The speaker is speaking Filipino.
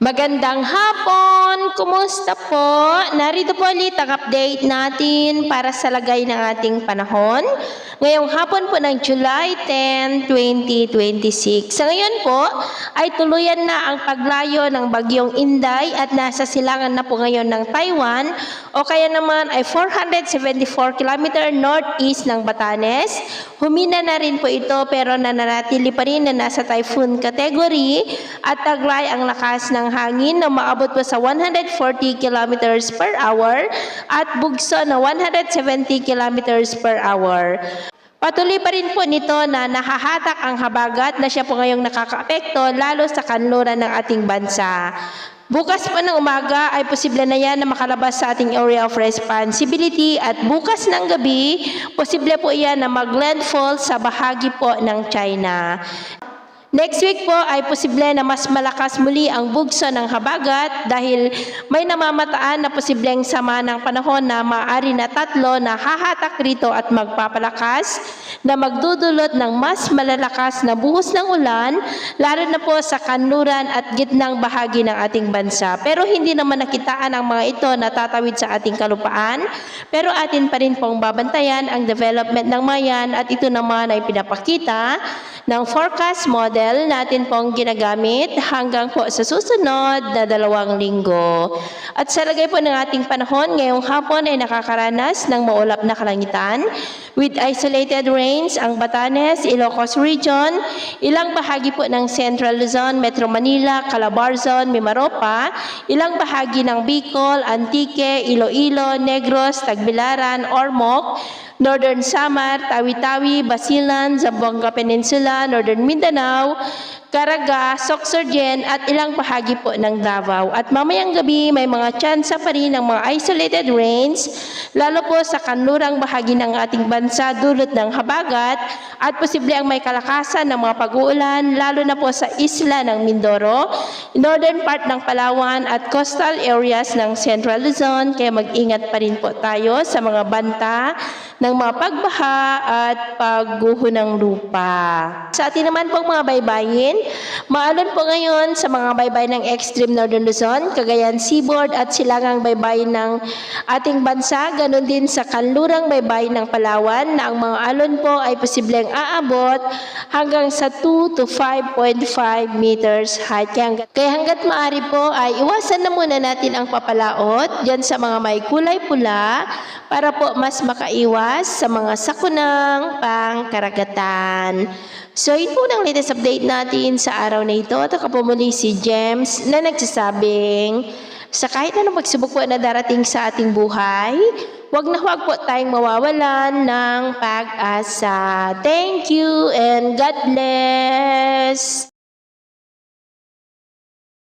Magandang hapon! Kumusta po? Narito po ulit ang update natin para sa lagay ng ating panahon. Ngayong hapon po ng July 10, 2026. Sa ngayon po ay tuluyan na ang paglayo ng bagyong Inday at nasa silangan na po ngayon ng Taiwan o kaya naman ay 474 km northeast ng Batanes. Humina na rin po ito pero nananatili pa rin na nasa typhoon category at taglay ang lakas ng hangin na maabot po sa 140 km per hour at bugso na 170 km per hour. Patuloy pa rin po nito na nahahatak ang habagat na siya po ngayong nakakaapekto lalo sa kanluran ng ating bansa. Bukas po ng umaga ay posible na yan na makalabas sa ating area of responsibility at bukas ng gabi, posible po yan na mag-landfall sa bahagi po ng China. Next week po ay posible na mas malakas muli ang bugso ng habagat dahil may namamataan na posibleng sama ng panahon na maaari na tatlo na hahatak rito at magpapalakas na magdudulot ng mas malalakas na buhos ng ulan lalo na po sa kanluran at gitnang bahagi ng ating bansa. Pero hindi naman nakitaan ang mga ito na tatawid sa ating kalupaan pero atin pa rin pong babantayan ang development ng mayan at ito naman ay pinapakita ng forecast model natin pong ginagamit hanggang po sa susunod na 2 linggo. At sa lagay po ng ating panahon, ngayong hapon ay nakakaranas ng maulap na kalangitan with isolated rains ang Batanes, Ilocos Region, ilang bahagi po ng Central Luzon, Metro Manila, Calabarzon, Mimaropa, ilang bahagi ng Bicol, Antique, Iloilo, Negros, Tagbilaran, Ormoc, Northern Samar, Tawi-Tawi, Basilan, Zamboanga Peninsula, Northern Mindanao, Caraga, Sorsogon at ilang bahagi po ng Davao. At mamayang gabi may mga tsansa pa rin ng mga isolated rains, lalo po sa kanlurang bahagi ng ating bansa dulot ng habagat at posible ang may kalakasan ng mga pag-uulan, lalo na po sa isla ng Mindoro, northern part ng Palawan at coastal areas ng Central Luzon. Kaya mag-ingat pa rin po tayo sa mga banta ng mga pagbaha at pagguho ng lupa. Sa atin naman pong mga baybayin, maalon po ngayon sa mga baybayin ng extreme northern Luzon, Cagayan Seaboard at silangang baybayin ng ating bansa, ganun din sa kanlurang baybayin ng Palawan na ang mga alon po ay posibleng aabot hanggang sa 2 to 5.5 meters height. Kaya hanggat maaari po ay iwasan na muna natin ang papalaot dyan sa mga may kulay pula para po mas makaiwas sa mga sakunang pangkaragatan. So, yun po ang latest update natin sa araw na ito. At ako po muli si James na nagsasabing sa kahit anong pagsubok po na darating sa ating buhay, huwag po tayong mawawalan ng pag-asa. Thank you and God bless!